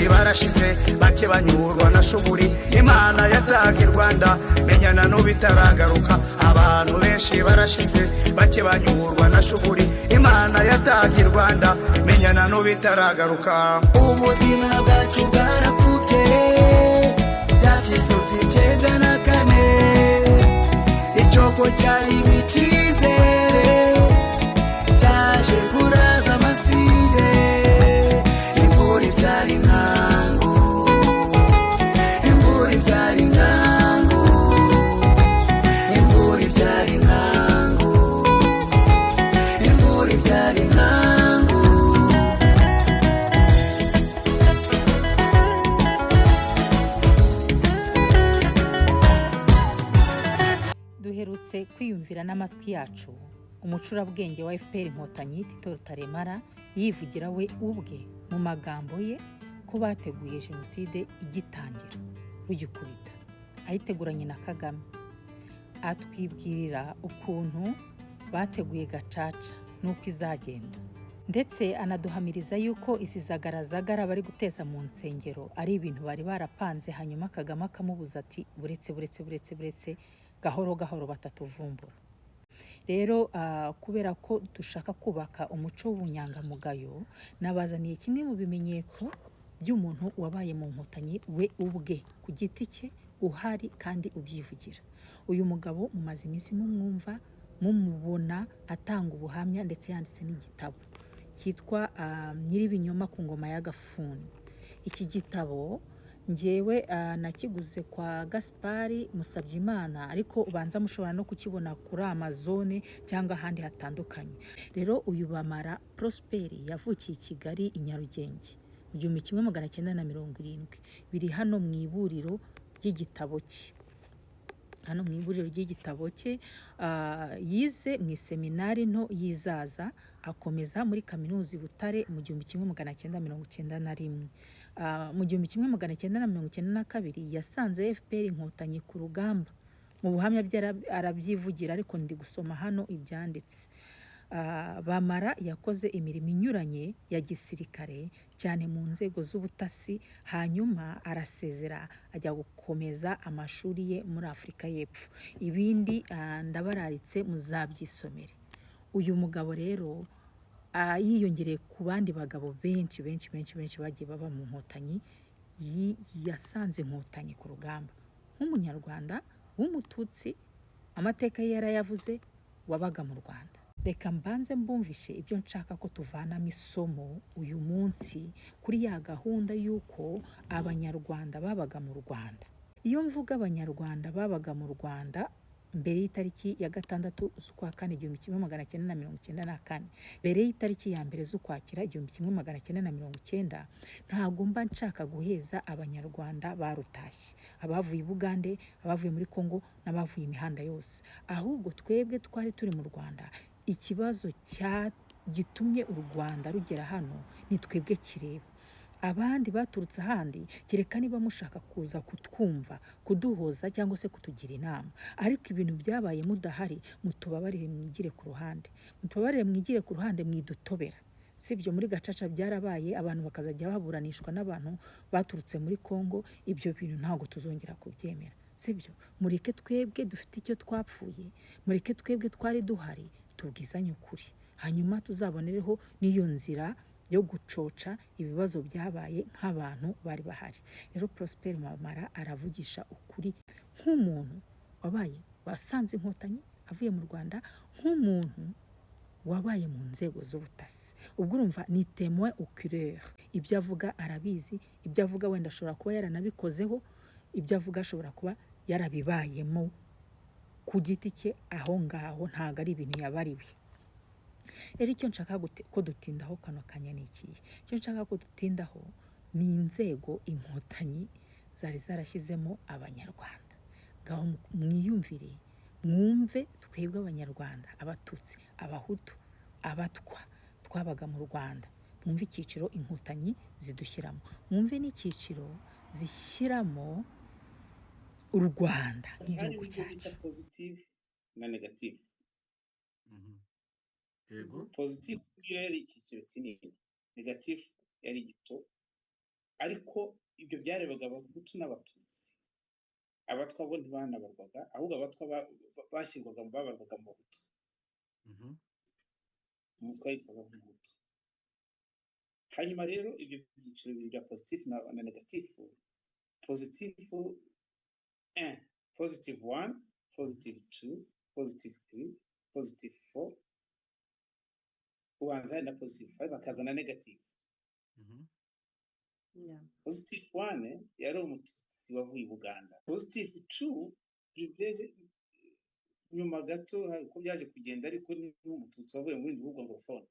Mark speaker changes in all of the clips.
Speaker 1: benshi barashize bake banyurwa na shuburi Imana yataga i Rwanda menyana n'ubitaragaruka abantu benshi barashize bake banyurwa na shuburi Imana yataga i Rwanda menyana n'ubitaragaruka ubuzima bwacu bwarapfubye byakisutse 94 icyoko cyari imikizere cyaje kuraza amasinde imvura ibyara inkangu imvura ibyara inkangu imvura ibyara inkangu imvura ibyara inkangu
Speaker 2: duherutse kwiyumvira n'amatwi yacu umucurabwenge wa FPR Inkotanyi Tito Rutaremara yivugira we ubwe mu magambo ye ko bateguye jenoside igitangira rugikubita ayiteguranye na Kagame atwibwirira ukuntu bateguye gacaca nuko izagenda ndetse anaduhamiriza yuko isizagaragara bari guteza mu nsengero ari ibintu bari barapanze hanyuma Kagame akamubuza ati buretse gahoro gahoro batatuvumbura rero kubera ko dushaka kubaka umuco w'ubunyangamugayo nabazaniye kimwe mu bimenyetso by'umuntu wabaye mu Nkotanyi we ubwe ku giti cye uhari kandi ubyivugira uyu mugabo mumaze iminsi mumwumva mumubona atanga ubuhamya ndetse yanditse n'igitabo cyitwa Nyiribinyoma ku ngoma y'agafuni iki gitabo njyewe nakiguze kwa Gaspari Musabyimana ariko ubanza mushobora no kukibona kuri Amazon cyangwa ahandi hatandukanye rero uyu Bamara Prosperi yavukiye i Kigali i Nyarugenge mu 1970 biri hano mu iburiro ry'igitabo cye yize mu seminari nto yizaza akomeza muri kaminuza i Butare mu 1991 mu 1992 yasanze FPR Inkotanyi ku rugamba mu buhamya arabyivugira ariko ndi gusoma hano ibyanditse Bamara yakoze imirimo inyuranye ya gisirikare cyane mu nzego z'ubutasi hanyuma arasezera ajya gukomeza amashuri ye muri Afurika y'Epfo ibindi ndabararitse muzabyisomere uyu mugabo rero yiyongereye ku bandi bagabo benshi bagiye baba mu Nkotanyi yasanze Inkotanyi ku rugamba nk'umunyarwanda w'umututsi amateka ye yarayavuze wabaga mu Rwanda reka mbanze mbumvishe ibyo nshaka ko tuvanamo isomo uyu munsi kuri ya gahunda y'uko abanyarwanda babaga mu Rwanda iyo mvuga abanyarwanda babaga mu Rwanda mbere y'itariki ya 6 z'ukwa 4 1994 mbere y'itariki ya 1 z'ukwakira 1990 ntago mba nshaka guheza abanyarwanda barutashye abavuye i Bugande abavuye muri Kongo n'abavuye imihanda yose ahubwo twebwe twari turi mu Rwanda ikibazo gitumye u Rwanda rugera hano ni twebwe kireba abandi baturutse ahandi kereka niba mushaka kuza kutwumva kuduhoza cyangwa se kutugira inama ariko ibintu byabaye mudahari mutubabarire mwigire ku ruhande mwidutobera sibyo muri gacaca byarabaye abantu bakazajya baburanishwa n'abantu baturutse muri Kongo ibyo bintu ntago tuzongera kubyemera sibyo mureke twebwe dufite icyo twapfuye mureke twebwe twari duhari tubwizanye ukuri hanyuma tuzabonereho n'iyo nzira yo gucoca ibibazo byabaye nk'abantu bari bahari rero Prosper Bamara aravugisha ukuri nk'umuntu wabaye wasanze Inkotanyi avuye mu Rwanda nk'umuntu wabaye mu nzego z'ubutasi ubwo urumva ni témoin oculaire ibyo avuga arabizi ibyo avuga wenda ashobora kuba yaranabikozeho ibyo avuga ashobora kuba yarabibayemo ku giti cye aho ngaho ntago ari ibintu yabariwe rero icyo nshaka ko dutindaho kano kanya ni iki icyo nshaka ko dutindaho ni inzego Inkotanyi zari zarashyizemo abanyarwanda gaho mwiyumvire mwumve twebwe abanyarwanda abatutsi abahutu abatwa twabaga mu Rwanda mwumve icyiciro Inkotanyi zidushyiramo mwumve n'icyiciro zishyiramo u Rwanda nk'igihugu cyacu
Speaker 3: positive na negative
Speaker 4: Yego
Speaker 3: positive yari icyiciro kinini negative yari gito ariko ibyo byarebaga abahutu n'abatutsi. Abatwa bo ntibanabarwaga, ahubwo abatwa bashyirwaga babarwaga mu bahutu. Umutwa yitwaga nk'umuhutu. Hanyuma rero ibyo byiciro bibiri bya positifu na negatifu, positifu 1, positive 1, positive 2, positive 3, positive 4, ubanza hari na positive 5, bakaza na negative. Positive 1 yari umututsi wavuye i Buganda. Positive 2 privilege nyuma gato uko byaje kugenda, ariko ni umututsi wavuye mu bindi bihugu anglophone.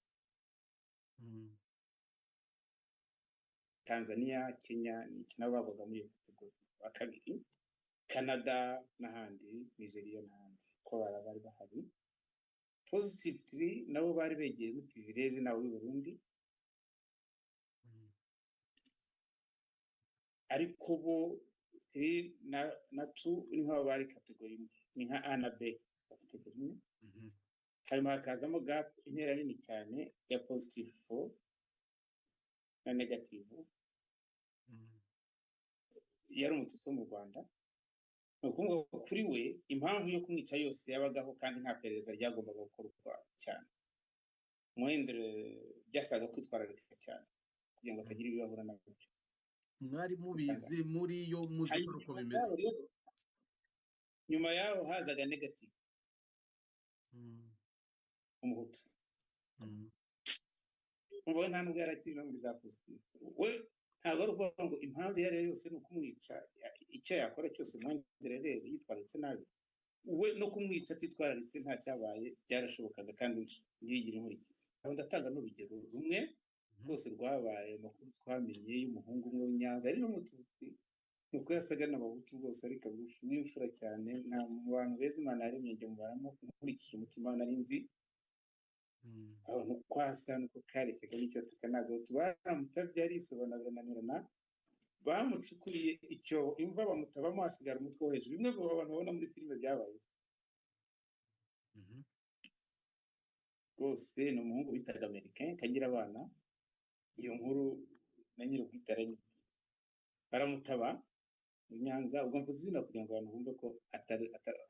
Speaker 3: Tanzania, Kenya ni kinabagwaga muri kategori wa kabiri, Canada n'ahandi, Nigeria n'ahandi ko bari bahari. Positive 3 nabo bari begeye muri privilege nawe w'i Burundi, ariko bo 3 na 2 ni nk'abo bari kategori imwe, ni nka A na B kategori imwe. Hanyuma hakazamo gap intera nini cyane ya positive 4 na negative. Yari umututsi wo mu Rwanda. Ni ukuvuga kuri we impamvu yo kumwica yose yabagaho, kandi nta perereza ryagombaga gukorwa cyane. Mwendere byasaga kwitwararika cyane kugira ngo atagira ibibahura nabyo.
Speaker 4: Mwari mubizi muri yo muzi uko bimeze.
Speaker 3: Nyuma yaho hazaga negative, umuhutu. Umva nta nubwo yarakiri no muri za positive. We ntabwo ari ukuvuga ngo impamvu iyo ari yo yose ni ukumwica, icyo yakora cyose Mwendere rero yitwararitse nabi, we no kumwica atitwararitse nta cyabaye byarashobokaga kandi ntibigire inkurikizi. Aho ndatanga n'urugero rumwe rwose rwabaye, amakuru twamenye y'umuhungu umwe w'Inyanza ari n'umututsi, nuko yasaga n'abahutu rwose ariko bugufi w'imfura cyane, nta mu bantu beza Imana yaremye njye mubaramo nkurikije umutima nari nzi. Abantu kwasa nuko kareshyaga n'icyo tukanaga tubaramutabye arisobanura birananirana, bamucukuriye icyo imva bamutabamo hasigara umutwe wo hejuru, bimwe mu abantu babona muri filime byabaye. Rwose ni umuhungu bitaga Americain kagira abana, iyo nkuru na nyir'ubwite baramutaba mu Nyanza, ubwo mvuze izina kugira ngo abantu bumve ko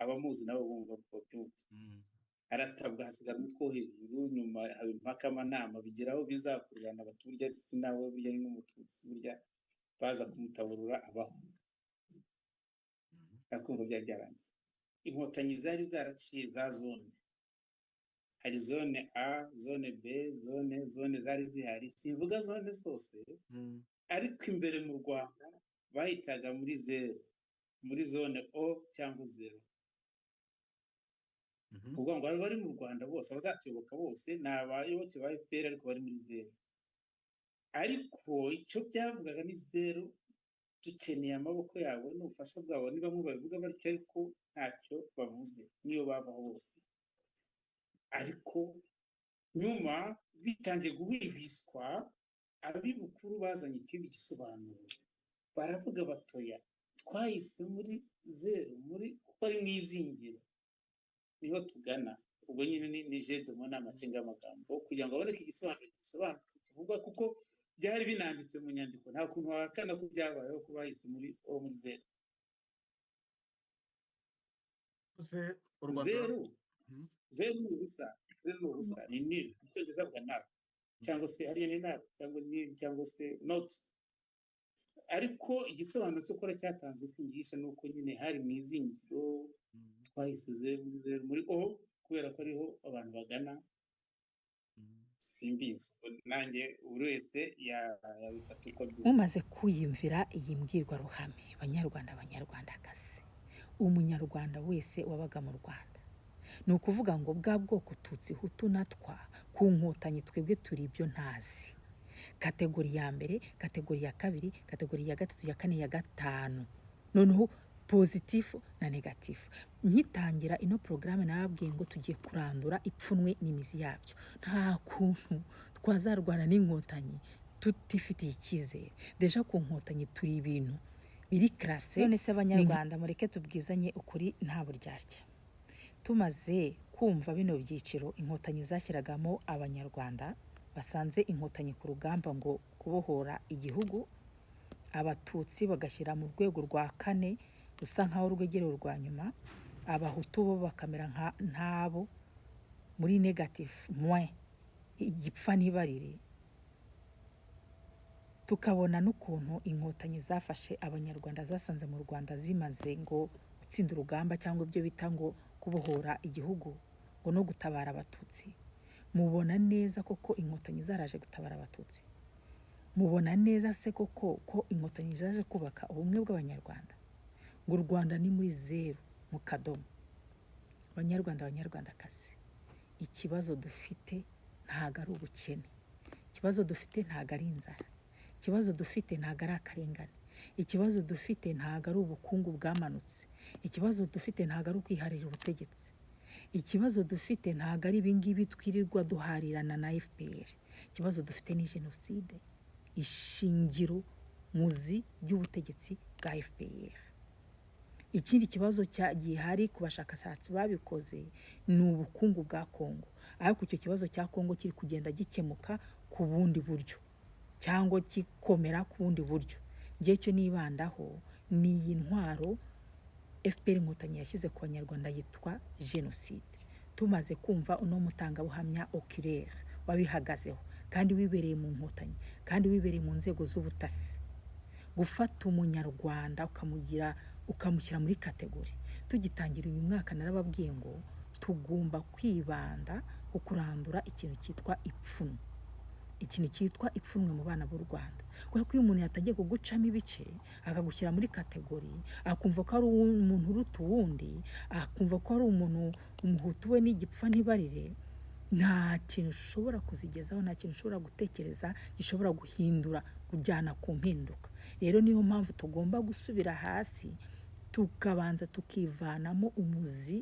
Speaker 3: abamuzi nabo bumva ko byumva. Aratabwa hasigara umutwe wo hejuru, nyuma haba impaka amanama bigeraho bizakurirana abaturya si nawe burya ni n'umututsi burya, baza kumutaburura abaho. Akumva byari byarangiye. Inkotanyi zari zaraciye za zone, hari zone A, zone B, zone zari zihari, simvuga zone zose, ariko imbere mu Rwanda bahitaga muri 0, muri zone O cyangwa 0. Kuvuga ngo bari mu Rwanda bose, abazatuyoboka bose ni abayoboke ba FPR ariko bari muri 0. Ariko icyo byavugaga ni 0, dukeneye amaboko yabo n'ubufasha bwabo. Niba mubavuga batyo ariko ntacyo bavuze niyo bavaho bose. Ariko nyuma bitangiye guhwihwiswa, abibukuru bazanye ikindi gisobanuro, baravuga batoya twahise muri 0, muri kuko ari mwizingiro niho tugana. Ubwo nyine ni jedo mu nama cy'amagambo kugira ngo aboneke igisobanuro gisobanutse kivuga, kuko byari binanditse mu nyandiko, nta kuntu wakana ko byabayeho ko bahise muri O muri 0. Zero ni ubusa, ni nil, icyongereza bwa nil, cyangwa se hariya ni nil, cyangwa nil, cyangwa se not. Ariko igisobanuro cyo kora cyatanzwe singisha nuko nyine hari mu izingiro, twahise 0 muri O kubera ko ariho abantu bagana. Simbizi nanjye buri wese yabifata uko byumva.
Speaker 2: Mumaze kwiyumvira iyi mbwirwaruhame, banyarwandakazi, umunyarwanda wese wabaga mu Rwanda, ni ukuvuga ngo bwa bwoko tutsi hutu natwa ku nkotanyi twebwe turi ibyo ntazi. Kategori ya mbere, kategori ya kabiri, kategori ya gatatu, ya kane, ya gatanu, noneho positifu na negatifu. Nkitangira ino porogaramu nababwiye ngo tugiye kurandura ipfunwe n'imizi yabyo. Nta kuntu twazarwana n'inkotanyi tutifitiye icyizere. Deja ku nkotanyi turi ibintu biri classe. None se abanyarwanda mureke tubwizanye ukuri nta buryarya. Tumaze kumva bino byiciro inkotanyi zashyiragamo abanyarwanda, basanze inkotanyi ku rugamba ngo kubohora igihugu, abatutsi bagashyira mu rwego rwa kane rusa nkaho rwegereye urwa nyuma, abahutu bo bakamera ntabo muri negative moins igipfa ntibarire. Tukabona n'ukuntu inkotanyi zafashe abanyarwanda zasanze mu Rwanda zimaze ngo gutsinda urugamba cyangwa ibyo bita ngo kubohora igihugu ngo no gutabara abatutsi. Mubona neza koko inkotanyi zaraje gutabara abatutsi? Mubona neza se koko ko inkotanyi zaje kubaka ubumwe bw'abanyarwanda? Ngo u Rwanda ni muri zeru mu kadomo. Abanyarwanda, abanyarwandakazi, ikibazo dufite ntago ari ubukene, ikibazo dufite ntago ari inzara, ikibazo dufite ntago ari akarengane, ikibazo dufite ntago ari ubukungu bwamanutse, ikibazo dufite ntago ari ukwiharira ubutegetsi, ikibazo dufite ntago ari ibingibi twirirwa duharirana na FPR. Ikibazo dufite ni jenoside, ishingiro muzi ry'ubutegetsi bwa FPR. Ikindi kibazo gihari ku bashakashatsi babikoze ni ubukungu bwa Kongo, ariko icyo kibazo cya Kongo kiri kugenda gikemuka ku bundi buryo cyangwa gikomera ku bundi buryo. Ngiye cyo nibandaho ni iyi ntwaro FPR inkotanyi yashyize ku banyarwanda yitwa jenoside. Tumaze kumva uno mutangabuhamya oculaire wabihagazeho kandi wibereye mu nkotanyi kandi wibereye mu nzego z'ubutasi, gufata umunyarwanda ukamushyira muri kategori. Tugitangira uyu mwaka narababwiye ngo tugomba kwibanda ku kurandura ikintu cyitwa ipfunwe, ikintu cyitwa ipfunwe mu bana b'u Rwanda. Kubera ko iyo umuntu yatagiye kugucamo ibice akagushyira muri kategori, akumva ko ari umuntu uruta uwundi, akumva ko ari umuntu umuhutu we n'igipfa ntibarire, nta kintu ushobora kuzigezaho, nta kintu ushobora gutekereza gishobora guhindura kujyana ku mpinduka. Rero niyo mpamvu tugomba gusubira hasi tukabanza tukivanamo umuzi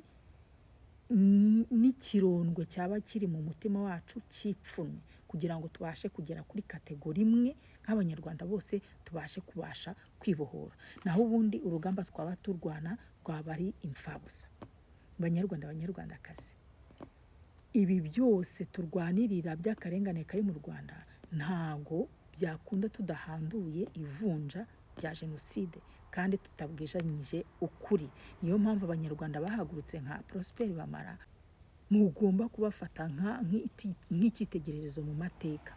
Speaker 2: n'ikirondwe cyaba kiri mu mutima wacu cy'ipfunwe, kugira ngo tubashe kugera kuri kategori imwe nk'abanyarwanda bose tubashe kwibohora. Naho ubundi urugamba twaba turwana rwaba ari imfabusa. Banyarwanda, abanyarwandakazi, ibi byose turwanirira by'akarengane kari mu Rwanda ntago byakunda tudahanduye ivunja rya jenoside kandi tutabwijanyije ukuri. Niyo mpamvu abanyarwanda bahagurutse nka Prosper Bamara mugomba kubafata nk'icyitegererezo mu mateka,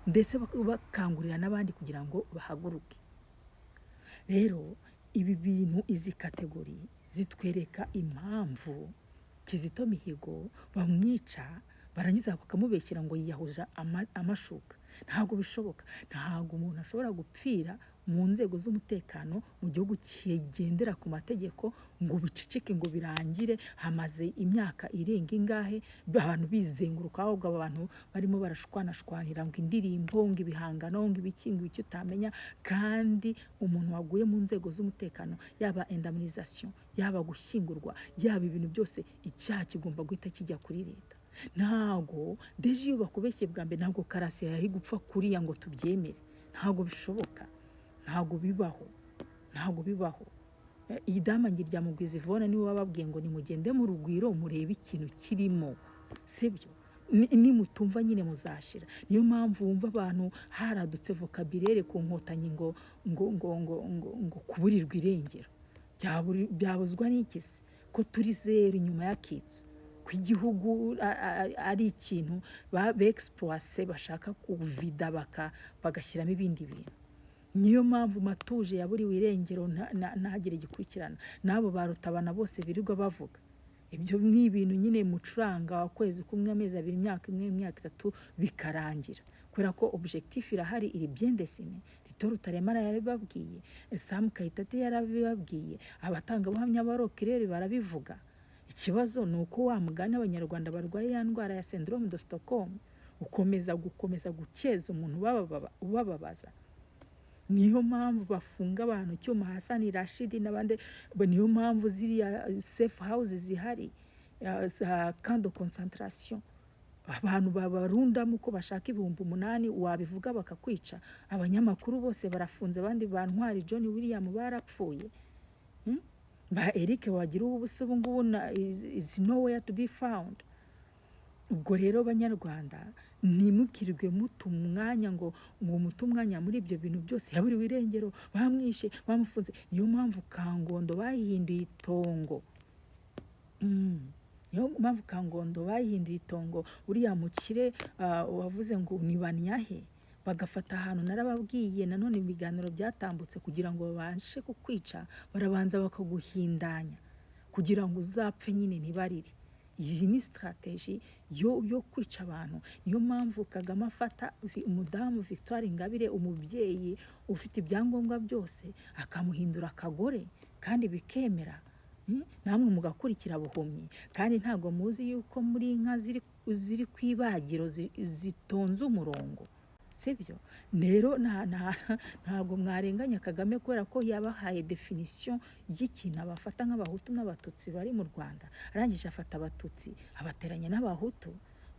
Speaker 2: ndetse bakangurira n'abandi kugira ngo bahaguruke. Rero ibi bintu, izi kategori zitwereka impamvu Kizito Mihigo bamwica barangiza bakamubeshyira ngo yiyahuje amashuka. Ntabwo bishoboka. Ntabwo umuntu ashobora gupfira mu nzego z'umutekano mu gihugu kigendera ku mategeko ngo bicicike ngo birangire hamaze imyaka irenga ingahe abantu bizenguruka, ahubwo abantu barimo barashwanashwanira ngo indirimbo, ngo ibihangano, ngo ibikingo icyo utamenya. Kandi umuntu waguye mu nzego z'umutekano, yaba indemnisation, yaba gushyingurwa, yaba ibintu byose, icyaha kigomba guhita kijya kuri leta. Ntago deje iyo bakubeshye bwa mbere ntabwo Karasira yari gupfa kuriya ngo tubyemere. Ntago bishoboka, ntago bibaho. Iyi dama ngirya Mugwiza Yvonne niwe wababwiye ngo nimugende mu rugwiro murebe ikintu kirimo, sibyo? Nimutumva nyine muzashira. Niyo mpamvu wumva abantu haradutse vocabulaire ku nkotanyi ngo kuburirwa irengero. Byabuzwa n'iki se ko turi zeru inyuma y'akitso, ko igihugu ari ikintu bexploise bashaka kuvida bagashyiramo ibindi bintu. Niyo mpamvu Matuje yaburiwe irengero ntagire gikurikirana, nabo barutabana bose birirwa bavuga. Ibyo ni ibintu nyine mucuranga ukwezi kumwe, amezi abiri, imyaka imwe, imyaka itatu bikarangira, kubera ko objectif irahari, iri bien dessiné. Tito Rutaremara yarabibabwiye, Sam Kayitete yarabibabwiye, abatangabuhamya barokirere barabivuga. Ikibazo ni uko wa mugani abanyarwanda barwaye ya ndwara ya syndrome de Stockholm gukomeza gukeza umuntu ubababaza. Niyo mpamvu bafunga abantu Cyuma Hassan Rashid n'abandi. Niyo mpamvu ziriya safe houses zihari, za camp de concentration, abantu babarundamo uko bashaka 8,000 wabivuga bakakwica. Abanyamakuru bose barafunze, abandi bantwari John William barapfuye. Ba Eric wagira ubuso ngubu is nowhere to be found. ubwo rero banyarwanda ntimukirirwe muta umwanya ngo muta umwanya muri ibyo bintu byose, yaburiwe irengero, bamwishe, bamufunze. Niyo mpamvu Kangondo bahinduye itongo. Niyo mpamvu Kangondo bahinduye itongo. Uriya mukire wavuze ngo ni Banyahe, bagafata ahantu narababwiye nanone ibiganiro byatambutse, kugira ngo babashe kukwica barabanza bakaguhindanya kugira ngo uzapfe nyine ntibarire. Iyi ni strategy yo kwica abantu. Niyo mpamvu Kagame afata umudamu Victoire Ingabire, umubyeyi ufite ibyangombwa byose, akamuhindura akagore kandi bikemera. Namwe mugakurikira buhumyi, kandi ntabwo muzi yuko muri inka ziri kwibagiro zitonze umurongo, sibyo? Rero ntabwo mwarenganya Kagame kubera ko yabahaye definition y'ikintu abafata nk'abahutu n'abatutsi bari mu Rwanda. Arangije afata abatutsi abateranya n'abahutu,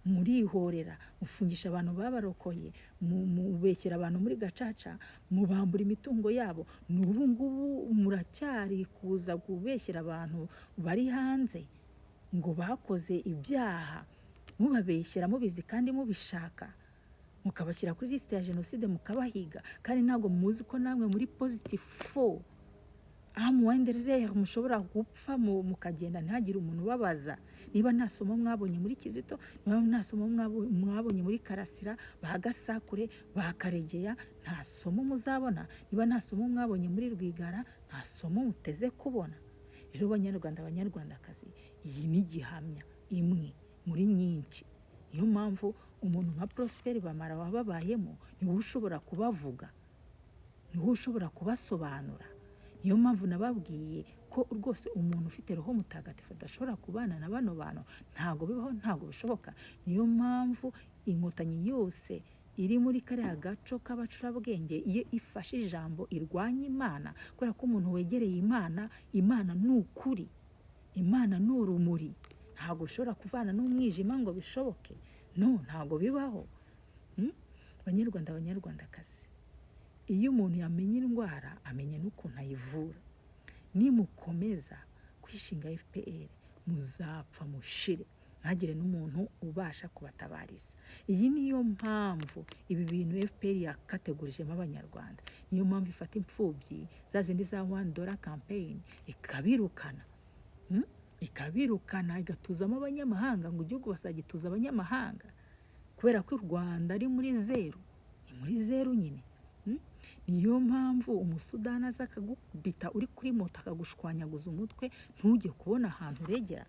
Speaker 2: murihorera, mufungisha abantu babarokoye, mubekera abantu muri gacaca, mubambura imitungo yabo. N'ubu ngubu muracyari kuza kubeshyera abantu bari hanze ngo bakoze ibyaha, mubabeshyera mubizi kandi mubishaka, mukabashyira kuri liste ya jenoside mukabahiga, kandi ntabwo muzi ko namwe muri positive 4 amuwenderere mushobora gupfa mukagenda ntagire umuntu ubabaza. Niba nta somo mwabonye muri Kizito, niba nta somo mwabonye muri Karasira, bahagasakure, bakaregeya, nta somo muzabona. Niba nta somo mwabonye muri Rwigara, nta somo muteze kubona. Rero banyarwandakazi, iyi ni gihamya imwe muri nyinshi. Niyo mpamvu umuntu nka Prosper Bamara wababayemo niwe ushobora kubavuga, niwe ushobora kubasobanura. Niyo mpamvu nababwiye ko rwose umuntu ufite roho mutagatifu adashobora kubana na bano bantu. Ntago bibaho, ntago bishoboka. Niyo mpamvu inkotanyi yose iri muri kariya gaco k'abacurabwenge, iyo ifashe ijambo irwanya Imana, kubera ko umuntu wegereye Imana, Imana ni ukuri, Imana ni urumuri. Ntago ushobora kuvana n'umwijima ngo bishoboke. No, ntago bibaho. Banyarwanda, banyarwandakazi, iyo umuntu yamenye indwara amenya n'ukuntu ayivura. Nimukomeza kwishinga FPR muzapfa mushire, ntagire n'umuntu ubasha kubatabariza. Iyi niyo mpamvu ibi bintu FPR yakategurijemo abanyarwanda. Niyo mpamvu ifata imfubyi za zindi za $1 campaign ikabirukana, ikabirukana igatuzamo abanyamahanga, ngo igihugu basagituza abanyamahanga, kubera ko u Rwanda ari muri zero, ni muri zero nyine. Niyo mpamvu umusudani aza akagubita uri kuri moto akagushwanyaguza umutwe ntujye kubona ahantu uregera.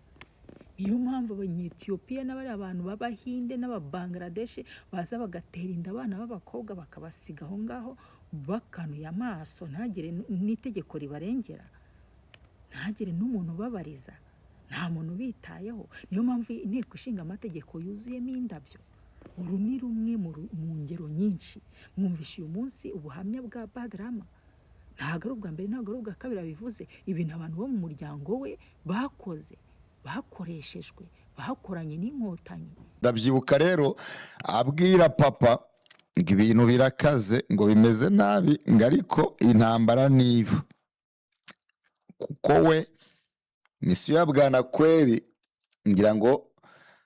Speaker 2: Niyo mpamvu abanyetiyopiya n'abari abantu b'Abahinde n'Ababangladesh baza bagatera inda abana b'abakobwa bakabasiga aho ngaho bakanuye amaso, ntagire n'itegeko ribarengera, ntagire n'umuntu ubabariza, nta muntu bitayeho. Niyo mpamvu inteko ishinga amategeko yuzuyemo indabyo. Uru ni rumwe mu ngero nyinshi. Mwumvishe uyu munsi ubuhamya bwa Badrama. Ntabwo ari ubwa mbere, ntabwo ari ubwa kabiri bivuze. Ibintu abantu bo mu muryango we bakoze, bakoreshejwe, bakoranye n'inkotanyi.
Speaker 5: Ndabyibuka rero abwira papa ngo ibintu birakaze, ngo bimeze nabi, ngo ariko intambara niba, kuko we misiyo ya Bwanakweli ngira ngo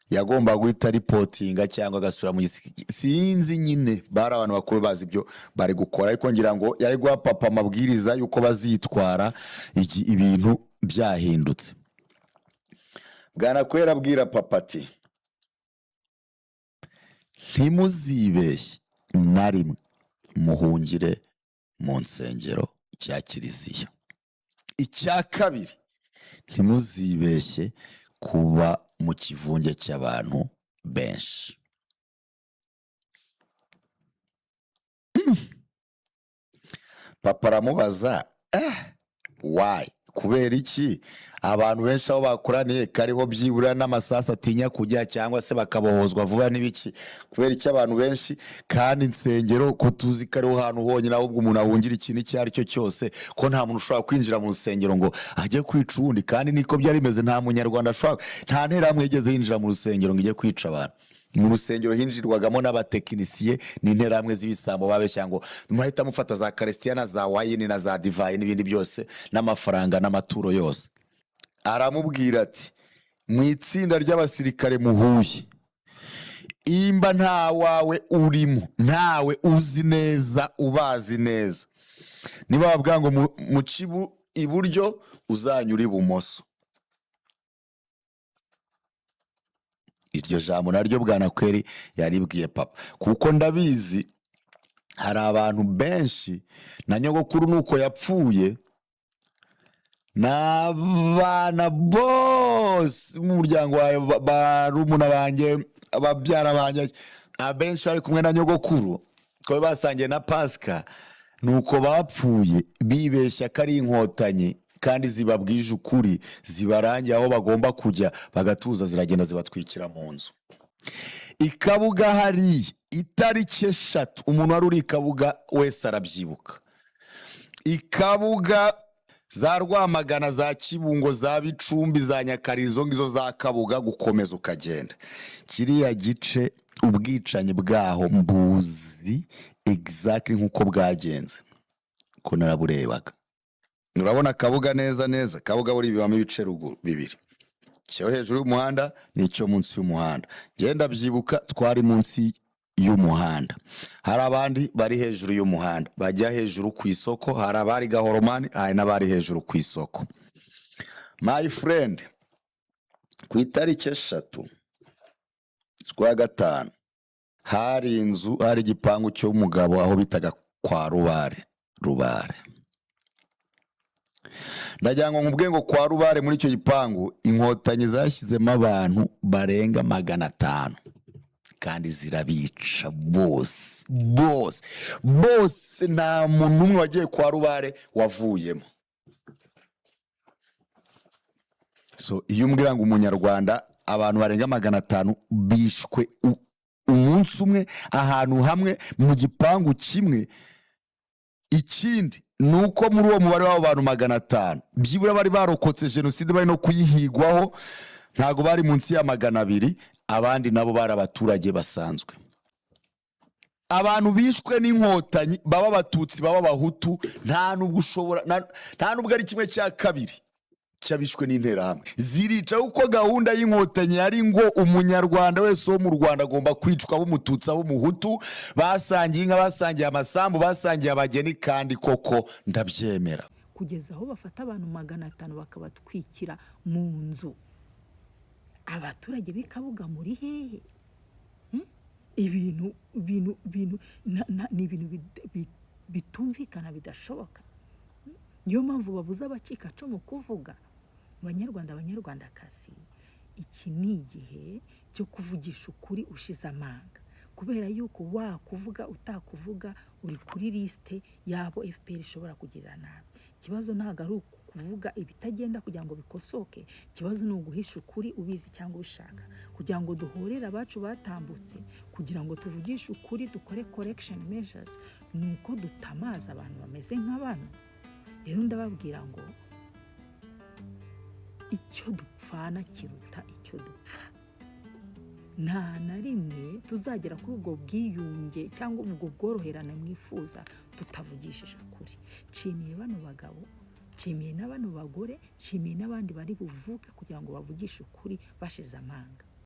Speaker 5: yagomba guhita ripotinga cyangwa agasura mu gisirikare. Sinzi nyine, bari abantu bakuru bazi ibyo bari gukora, ariko ngira ngo yari guha papa amabwiriza yuko bazitwara ibintu byahindutse. Bwanakweli abwira papa ati ntimuzibeshye na rimwe muhungire mu nsengero cya kiliziya. Icya kabiri, ntimuzibeshye kuba mu kivunge cy'abantu benshi. Papa aramubaza why, kubera iki abantu benshi aho bakoraniye kariho byibura n'amasasu atinya kujya cyangwa se bakabohozwa vuba n'ibiki? Kubera iki abantu benshi kandi insengero ko tuzi kariho hantu honyine ahubwo umuntu ahungira ikintu icyo ari cyo cyose, ko nta muntu ushobora kwinjira mu rusengero ngo ajye kwica uwundi? Kandi niko byari bimeze, nta munyarwanda ashobora, nta nterahamwe yigeze yinjira mu rusengero ngo ijye kwica abantu. Mu rusengero hinjirwagamo n'abatekinisiye n'interahamwe z'ibisambo babeshya ngo muhita mufata za Kristina za wayini na za divayi n'ibindi byose n'amafaranga n'amaturo yose. Aramubwira ati mu itsinda ry'abasirikare muhuye imba nta wawe urimo, ntawe uzi neza ubazi neza, niba babwira ngo muci iburyo uzanyura ibumoso. Iryo jambo naryo Bwanakweli yaribwiye papa, kuko ndabizi hari abantu benshi na nyogokuru nuko yapfuye, n'abana bose mu muryango wawe, barumuna banjye, ababyara banjye, abenshi bari kumwe na nyogokuru ko basangiye na Pasika, nuko bapfuye bibeshya ko ari inkotanyi, kandi zibabwije ukuri, zibarangiye aho bagomba kujya, bagatuza ziragenda zibatwikira mu nzu. Ikabuga hari itariki 3, umuntu wari uri Ikabuga wese arabyibuka. Ikabuga za Rwamagana, za Kibungo, za Bicumbi, za Nyakarizo, ngizo za Kabuga, gukomeza ukagenda. Kiriya gice ubwicanyi bwaho mbuzi exactly nkuko bwagenze, ko naraburebaga. Urabona Kabuga neza neza, Kabuga buri bibamo ibice bibiri, cyo hejuru y'umuhanda n'icyo munsi y'umuhanda. Genda byibuka, twari munsi y'umuhanda, hari abandi bari hejuru y'umuhanda, bajya hejuru ku isoko, hari abari Gahoromani, hari n'abari hejuru ku isoko. My friend, ku itariki 3 z'ukwa gatanu hari inzu, hari igipangu cy'umugabo aho bitaga kwa Rubare. Ndagira ngo nkubwiye ngo kwa Rubare, muri icyo gipangu inkotanyi zashyizemo abantu barenga 500, kandi zirabica bose, nta muntu umwe wagiye kwa Rubare wavuyemo. So iyo umbwira ngo umunyarwanda abantu barenga 500 bishwe umunsi umwe ahantu hamwe mu gipangu kimwe, ikindi nuko muri uwo mubare w'abo bantu 500 byibura bari barokotse jenoside, bari no kuyihigwaho, ntago bari munsi ya 200, abandi nabo bari abaturage basanzwe. Abantu bishwe n'inkotanyi, baba Abatutsi baba Abahutu, nta nubwo ari 1/2 cyabishwe n'interahamwe. Zirica uko gahunda y'inkotanyi yari ngo umunyarwanda wese wo mu Rwanda agomba kwicwa, b'Umututsi b'Umuhutu, basangiye inka, basangiye amasambu, basangiye abageni, kandi koko ndabyemera.
Speaker 2: Kugeza aho bafata abantu 500 bakabatwikira mu nzu. Abaturage b'Ikabuga muri hehe? Ibintu ni ibintu bitumvikana, bidashoboka. Niyo mpamvu babuza abacikacumu kuvuga. Banyarwandakazi, iki ni igihe cyo kuvugisha ukuri ushize amanga, kubera yuko wakuvuga utakuvuga uri kuri liste yabo FPR ishobora kugirira nabi. Ikibazo ntabwo ari ukuvuga ibitagenda kugira ngo bikosoke, ikibazo ni uguhisha ukuri ubizi cyangwa ubishaka, kugira ngo duhorere abacu batambutse, kugira ngo tuvugishe ukuri, dukore correction measures, nuko dutamaza abantu bameze nk'abana. Rero ndababwira ngo icyo dupfana kiruta icyo dupfa. Nta na rimwe tuzagera kuri ubwo bwiyunge cyangwa ubwo bworoherane mwifuza tutavugishije ukuri. Nshimiye bano bagabo, nshimiye n'abano bagore, nshimiye n'abandi bari buvuke kugira ngo bavugishe ukuri bashize amanga.